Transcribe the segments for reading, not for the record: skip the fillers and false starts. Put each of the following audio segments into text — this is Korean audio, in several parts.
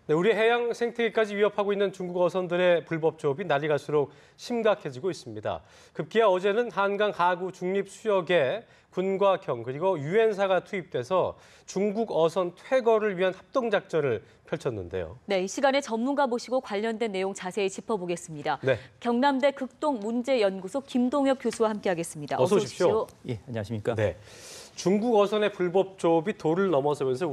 네, 우리 해양 생태계까지 위협하고 있는 중국 어선들의 불법 조업이 날이 갈수록 심각해지고 있습니다. 급기야 어제는 한강 하구 중립 수역에 군과 경 그리고 유엔사가 투입돼서 중국 어선 퇴거를 위한 합동작전을 펼쳤는데요. 네, 이 시간에 전문가 모시고 관련된 내용 자세히 짚어보겠습니다. 네. 경남대 극동문제연구소 김동엽 교수와 함께하겠습니다. 어서 오십시오. 예, 안녕하십니까? 네. 중국 어선의 불법 조업이 도를 넘어서면서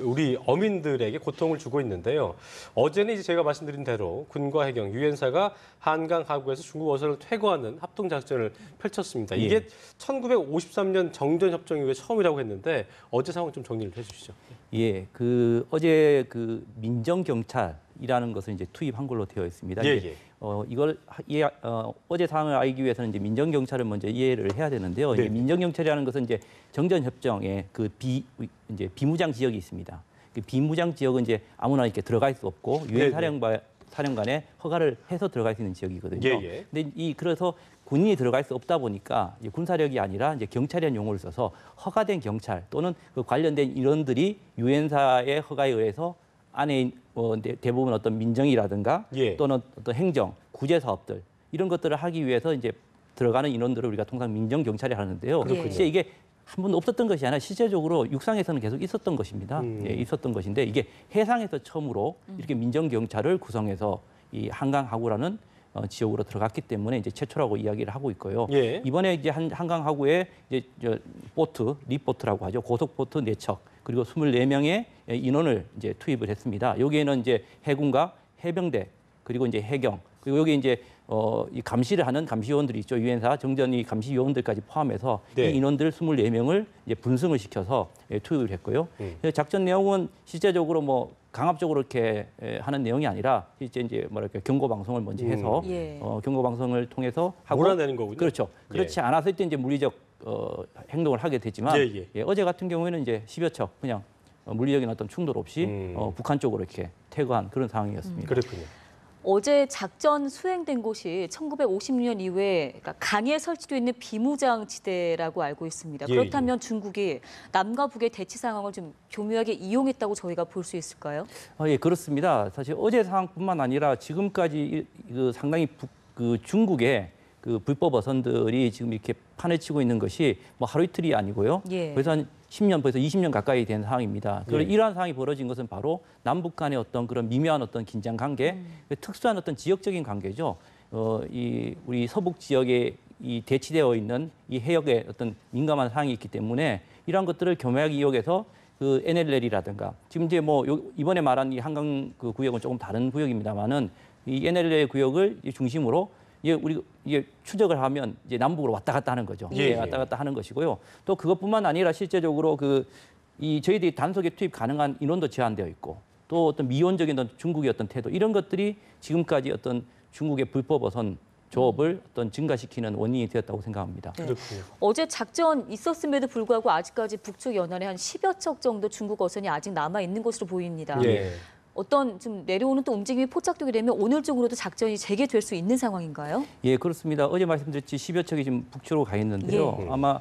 우리 어민들에게 고통을 주고 있는데요. 어제는 이제 제가 말씀드린 대로 군과 해경, 유엔사가 한강 하구에서 중국 어선을 퇴거하는 합동 작전을 펼쳤습니다. 이게 예. 1953년 정전 협정 이후에 처음이라고 했는데 어제 상황 좀 정리를 해주시죠. 예, 어제 민정 경찰이라는 것을 이제 투입한 걸로 되어 있습니다. 예, 이제, 예. 이걸 어제 상황을 알기 위해서는 이제 민정 경찰을 먼저 이해를 해야 되는데요. 네. 이제 민정 경찰이라는 것은 이제 정전 협정에 이제 비무장 지역이 있습니다. 그 비무장 지역은 이제 아무나 이렇게 들어갈 수 없고 유엔 사령관의 허가를 해서 들어갈 수 있는 지역이거든요. 예, 예. 근데 그래서 군인이 들어갈 수 없다 보니까 이제 군사력이 아니라 이제 경찰이라는 용어를 써서 허가된 경찰 또는 그 관련된 인원들이 유엔사의 허가에 의해서 안에 대부분 어떤 민정이라든가 예. 또는 어떤 행정, 구제 사업들 이런 것들을 하기 위해서 이제 들어가는 인원들을 우리가 통상 민정 경찰이 하는데요. 그렇군요. 실제 이게 한 번도 없었던 것이 아니라 실제적으로 육상에서는 계속 있었던 것입니다. 예, 있었던 것인데 이게 해상에서 처음으로 이렇게 민정 경찰을 구성해서 이 한강 하구라는 지역으로 들어갔기 때문에 이제 최초라고 이야기를 하고 있고요. 예. 이번에 이제 한강 하구에 이제 리보트라고 하죠. 고속보트 4척 그리고 24명의 인원을 이제 투입을 했습니다. 여기에는 이제 해군과 해병대 그리고 이제 해경 그리고 여기 이제 이 감시를 하는 감시요원들이 있죠. 유엔사 정전이 감시요원들까지 포함해서 네. 이 인원들 24명을 이제 분승을 시켜서 투입을 했고요. 작전 내용은 실제적으로 뭐 강압적으로 이렇게 하는 내용이 아니라 실제 이제 뭐랄까 경고 방송을 먼저 해서 예. 경고 방송을 통해서 하고 몰아내는 거군요. 그렇죠. 그렇지 않았을 때 이제 물리적 행동을 하게 되지만 예, 예. 어제 같은 경우에는 이제 10여 척 그냥 물리적인 어떤 충돌 없이 북한 쪽으로 이렇게 퇴거한 그런 상황이었습니다. 그렇군요. 어제 작전 수행된 곳이 1956년 이후에 그러니까 강에 설치되어 있는 비무장 지대라고 알고 있습니다. 예, 그렇다면 중국이 남과 북의 대치 상황을 좀 교묘하게 이용했다고 저희가 볼 수 있을까요? 예, 그렇습니다. 사실 어제 상황뿐만 아니라 지금까지 상당히 중국의 불법 어선들이 지금 이렇게 판을 치고 있는 것이 뭐 하루 이틀이 아니고요. 예. 벌써 한 10년, 벌써 20년 가까이 된 상황입니다. 예. 이러한 상황이 벌어진 것은 바로 남북 간의 어떤 그런 미묘한 어떤 긴장 관계, 특수한 어떤 지역적인 관계죠. 우리 서북 지역에 이 대치되어 있는 이 해역에 어떤 민감한 상황이 있기 때문에 이러한 것들을 교묘하게 이용해서 NLL이라든가 지금 이제 뭐 이번에 말한 이 한강 그 구역은 조금 다른 구역입니다만은 이 NLL 구역을 중심으로 이게 추적을 하면 이제 남북으로 왔다 갔다 하는 거죠. 예. 왔다 갔다 하는 것이고요. 또 그것뿐만 아니라 실제적으로 저희들이 단속에 투입 가능한 인원도 제한되어 있고 또 어떤 미온적인 중국의 어떤 태도 이런 것들이 지금까지 어떤 중국의 불법 어선 조업을 어떤 증가시키는 원인이 되었다고 생각합니다. 네. 그렇군요. 어제 작전 있었음에도 불구하고 아직까지 북측 연안에 한 10여 척 정도 중국 어선이 아직 남아 있는 것으로 보입니다. 예. 어떤 좀 내려오는 또 움직임이 포착되게 되면 오늘 중으로도 작전이 재개될 수 있는 상황인가요? 예, 그렇습니다. 어제 말씀드렸지 10여 척이 지금 북쪽으로 가 있는데요. 예. 아마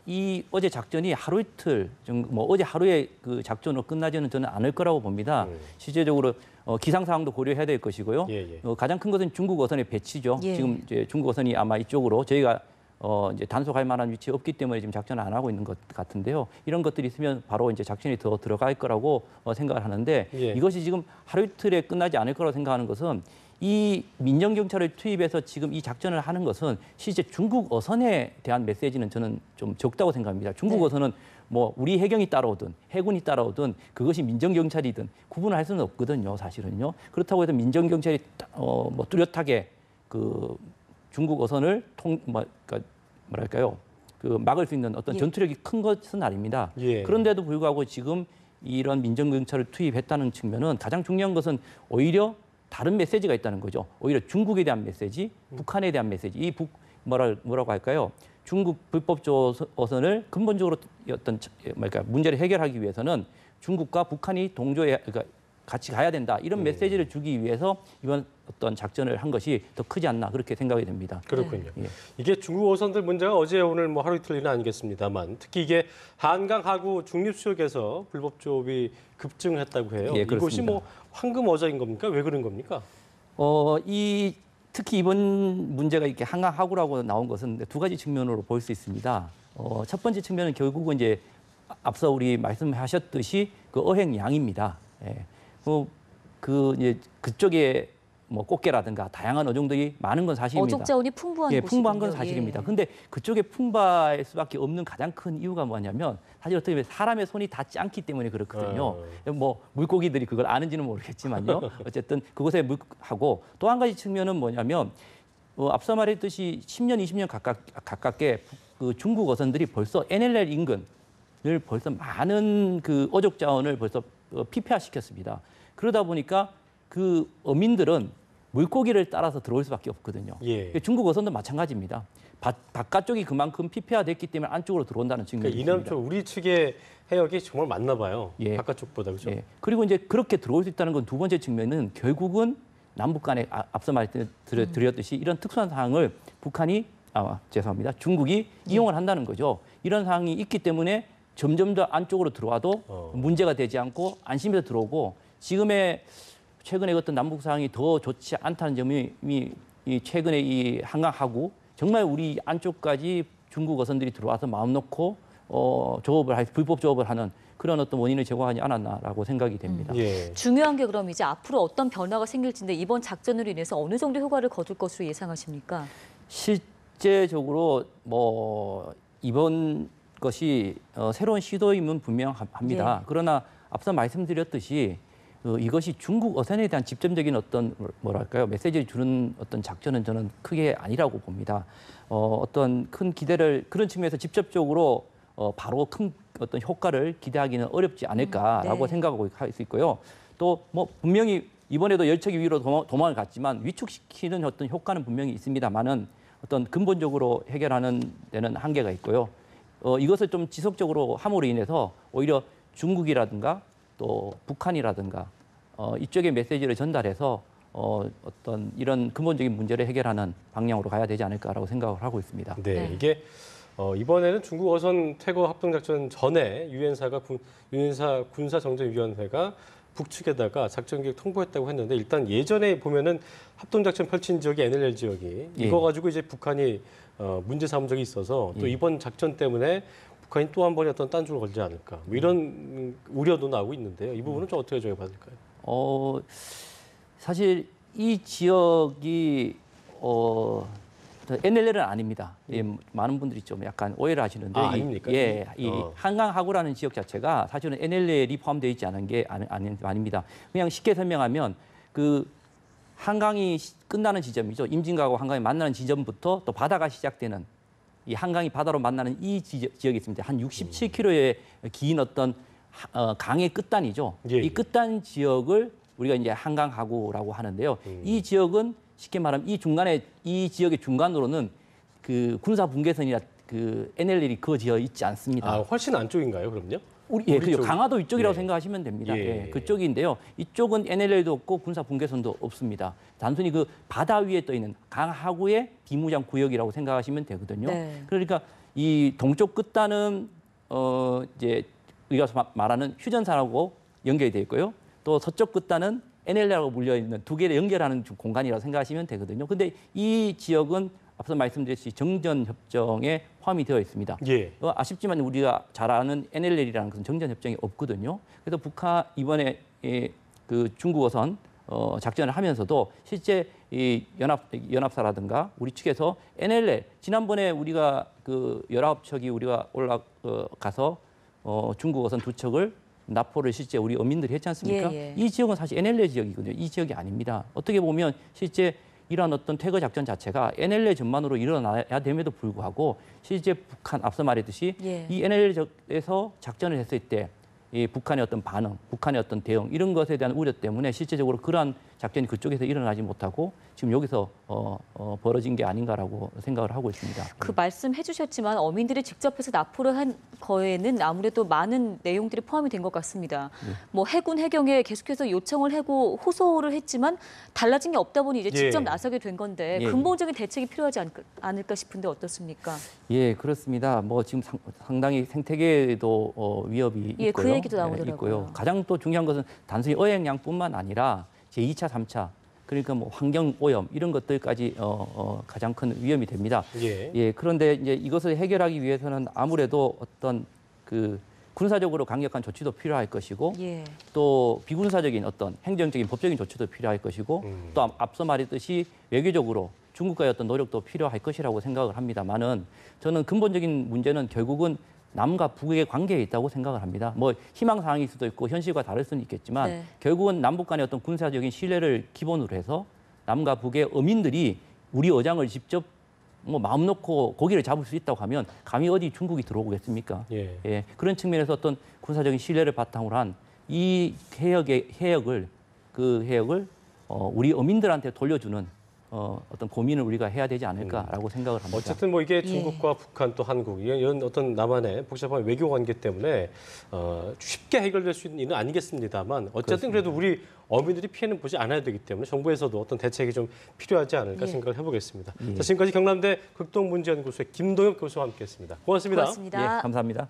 이 어제 작전이 하루 이틀 뭐 어제 하루에 그 작전으로 끝나지는 저는 않을 거라고 봅니다. 실제적으로 기상 상황도 고려해야 될 것이고요. 예, 예. 가장 큰 것은 중국 어선의 배치죠. 예. 지금 이제 중국 어선이 아마 이쪽으로 저희가 이제 단속할 만한 위치에 없기 때문에 지금 작전을 안 하고 있는 것 같은데요. 이런 것들이 있으면 바로 이제 작전이 더 들어갈 거라고 생각을 하는데 예. 이것이 지금 하루 이틀에 끝나지 않을 거라고 생각하는 것은 이 민정 경찰을 투입해서 지금 이 작전을 하는 것은 실제 중국 어선에 대한 메시지는 저는 좀 적다고 생각합니다. 중국 네. 어선은 뭐 우리 해경이 따라오든 해군이 따라오든 그것이 민정 경찰이든 구분을 할 수는 없거든요, 사실은요. 그렇다고 해서 민정 경찰이 뭐 뚜렷하게 중국 어선을 뭐랄까요? 막을 수 있는 어떤 예. 전투력이 큰 것은 아닙니다. 예. 그런데도 불구하고 지금 이런 민정 경찰을 투입했다는 측면은 가장 중요한 것은 오히려 다른 메시지가 있다는 거죠. 오히려 중국에 대한 메시지, 북한에 대한 메시지. 뭐라고 할까요? 중국 불법 어선을 근본적으로 문제를 해결하기 위해서는 중국과 북한이 같이 가야 된다. 이런 메시지를 주기 위해서 이번 어떤 작전을 한 것이 더 크지 않나 그렇게 생각이 됩니다. 그렇군요. 예. 이게 중국 어선들 문제가 어제 오늘 뭐 하루 이틀 일은 아니겠습니다만 특히 이게 한강 하구 중립수역에서 불법 조업이 급증했다고 해요. 예, 이곳이 그렇습니다. 뭐 황금 어장인 겁니까? 왜 그런 겁니까? 특히 이번 문제가 이렇게 한강 하구라고 나온 것은 두 가지 측면으로 볼 수 있습니다. 첫 번째 측면은 결국은 이제 앞서 우리 말씀하셨듯이 그 어획량입니다. 예. 이제 그쪽에 뭐 꽃게라든가 다양한 어종들이 많은 건 사실입니다. 어족 자원이 풍부한 예, 곳이군요. 풍부한 건 사실입니다. 근데 그쪽에 풍부할 수밖에 없는 가장 큰 이유가 뭐냐면 사실 어떻게 보면 사람의 손이 닿지 않기 때문에 그렇거든요. 뭐 물고기들이 그걸 아는지는 모르겠지만요. 어쨌든 그곳에 하고 또 한 가지 측면은 뭐냐면 앞서 말했듯이 10년, 20년 가깝게 그 중국 어선들이 벌써 NLL 인근을 벌써 많은 그 어족 자원을 벌써 피폐화시켰습니다. 그러다 보니까 그 어민들은 물고기를 따라서 들어올 수밖에 없거든요. 예. 중국 어선도 마찬가지입니다. 바깥쪽이 그만큼 피폐화됐기 때문에 안쪽으로 들어온다는 측면이 그러니까 있습니다. 이남쪽 우리 측의 해역이 정말 많나 봐요. 예. 바깥쪽보다 그렇죠. 예. 그리고 이제 그렇게 들어올 수 있다는 건 두 번째 측면은 결국은 남북 간에 앞서 말씀드렸듯이 이런 특수한 상황을 북한이 죄송합니다. 중국이 이용을 한다는 거죠. 이런 상황이 있기 때문에 점점 더 안쪽으로 들어와도 문제가 되지 않고 안심해서 들어오고 지금의 최근에 어떤 남북 상황이 더 좋지 않다는 점이 이 최근에 이 한강 하구 정말 우리 안쪽까지 중국 어선들이 들어와서 마음 놓고 불법 조업을 하는 그런 어떤 원인을 제공하지 않았나라고 생각이 됩니다. 예. 중요한 게 그럼 이제 앞으로 어떤 변화가 생길지인데 이번 작전으로 인해서 어느 정도 효과를 거둘 것으로 예상하십니까? 실제적으로 이번 것이 새로운 시도임은 분명합니다. 예. 그러나 앞서 말씀드렸듯이 이것이 중국 어선에 대한 직접적인 어떤 뭐랄까요 메시지를 주는 어떤 작전은 저는 크게 아니라고 봅니다. 어떤 큰 기대를 그런 측면에서 직접적으로 바로 큰 어떤 효과를 기대하기는 어렵지 않을까라고 네. 생각하고 할 수 있고요. 또 뭐 분명히 이번에도 열척이 위로 도망을 갔지만 위축시키는 어떤 효과는 분명히 있습니다만은 어떤 근본적으로 해결하는 데는 한계가 있고요. 이것을 좀 지속적으로 함으로 인해서 오히려 중국이라든가 또 북한이라든가 이쪽의 메시지를 전달해서 어떤 이런 근본적인 문제를 해결하는 방향으로 가야 되지 않을까라고 생각을 하고 있습니다. 네, 네. 이게 이번에는 중국 어선 퇴거 합동작전 전에 유엔사 군사정전위원회가 북측에다가 작전 계획 통보했다고 했는데 일단 예전에 보면은 합동작전 펼친 지역이 NLL 지역이 예. 이거 가지고 이제 북한이 문제 삼은 적이 있어서 또 예. 이번 작전 때문에 북한이 또 한 번에 어떤 딴줄을 걸지 않을까 뭐 이런 우려도 나오고 있는데요. 이 부분은 좀 어떻게 저희가 받을까요? 사실 이 지역이 NLL은 아닙니다. 예, 많은 분들이 좀 약간 오해를 하시는데 아닙니까? 이 한강 하구라는 지역 자체가 사실은 NLL이 포함되어 있지 않은 게 아닙니다. 그냥 쉽게 설명하면 그 한강이 끝나는 지점이죠. 임진강하고 한강이 만나는 지점부터 또 바다가 시작되는 이 한강이 바다로 만나는 이 지역이 있습니다. 한 67km의 긴 어떤 강의 끝단이죠. 예, 예. 이 끝단 지역을 우리가 이제 한강 하구라고 하는데요. 이 지역은 쉽게 말하면 이 지역의 중간으로는 그 군사 분계선이나 그 NLL이 그어져 있지 않습니다. 훨씬 안쪽인가요, 그럼요? 그죠. 강화도 이쪽이라고 예. 생각하시면 됩니다. 예. 예, 그쪽인데요. 이쪽은 NLL도 없고 군사 분계선도 없습니다. 단순히 그 바다 위에 떠 있는 강하구의 비무장 구역이라고 생각하시면 되거든요. 네. 그러니까 이 동쪽 끝단은 이제 우리가 말하는 휴전선하고 연결이 되어 있고요. 또 서쪽 끝단은 NLL하고 물려 있는 두 개를 연결하는 공간이라고 생각하시면 되거든요. 근데 이 지역은 앞서 말씀드렸듯이 정전협정에 포함이 되어 있습니다. 예. 아쉽지만 우리가 잘 아는 NLL이라는 것은 정전협정이 없거든요. 그래서 북한 이번에 그 중국 어선 작전을 하면서도 실제 이 연합사라든가 우리 측에서 NLL 지난번에 우리가 그 연합척이 우리가 올라가서 중국 어선 두 척을 납포를 실제 우리 어민들이 했지 않습니까? 예, 예. 이 지역은 사실 NLL 지역이거든요. 이 지역이 아닙니다. 어떻게 보면 실제 이러한 어떤 퇴거 작전 자체가 NLL 전만으로 일어나야 됨에도 불구하고 실제 북한 앞서 말했듯이 예. 이 NLL에서 작전을 했을 때 이 북한의 어떤 반응, 북한의 어떤 대응 이런 것에 대한 우려 때문에 실제적으로 그러한 작전이 그쪽에서 일어나지 못하고 지금 여기서 벌어진 게 아닌가라고 생각을 하고 있습니다. 그 말씀해 주셨지만 어민들이 직접 해서 납포를 한 거에는 아무래도 많은 내용들이 포함이 된 것 같습니다. 뭐 해군 해경에 계속해서 요청을 하고 호소를 했지만 달라진 게 없다 보니 이제 직접 예. 나서게 된 건데 예. 근본적인 대책이 필요하지 않을까 싶은데 어떻습니까? 예, 그렇습니다. 뭐 지금 상당히 생태계에도 위협이 예, 있고요. 그 얘기도 나오더라고요. 있고요. 가장 또 중요한 것은 단순히 어획량뿐만 아니라 제2차, 3차 그러니까 뭐 환경 오염 이런 것들까지 가장 큰 위험이 됩니다. 예. 예, 그런데 이제 이것을 해결하기 위해서는 아무래도 어떤 그 군사적으로 강력한 조치도 필요할 것이고 예. 또 비군사적인 어떤 행정적인 법적인 조치도 필요할 것이고 또 앞서 말했듯이 외교적으로 중국과의 어떤 노력도 필요할 것이라고 생각을 합니다만은 저는 근본적인 문제는 결국은 남과 북의 관계에 있다고 생각을 합니다. 뭐 희망 사항일 수도 있고 현실과 다를 수는 있겠지만 네. 결국은 남북 간의 어떤 군사적인 신뢰를 기본으로 해서 남과 북의 어민들이 우리 어장을 직접 뭐 마음 놓고 고기를 잡을 수 있다고 하면 감히 어디 중국이 들어오겠습니까? 예. 예, 그런 측면에서 어떤 군사적인 신뢰를 바탕으로 한 이 해역을 우리 어민들한테 돌려주는 어떤 고민을 우리가 해야 되지 않을까라고 생각을 합니다. 어쨌든 뭐 이게 중국과 북한 또 한국 이런 어떤 남한의 복잡한 외교 관계 때문에 쉽게 해결될 수 있는 일은 아니겠습니다만 어쨌든 그래도 우리 어민들이 피해는 보지 않아야 되기 때문에 정부에서도 어떤 대책이 좀 필요하지 않을까 예. 생각을 해보겠습니다. 예. 자, 지금까지 경남대 극동문제연구소의 김동엽 교수와 함께했습니다. 고맙습니다. 고맙습니다. 예, 감사합니다.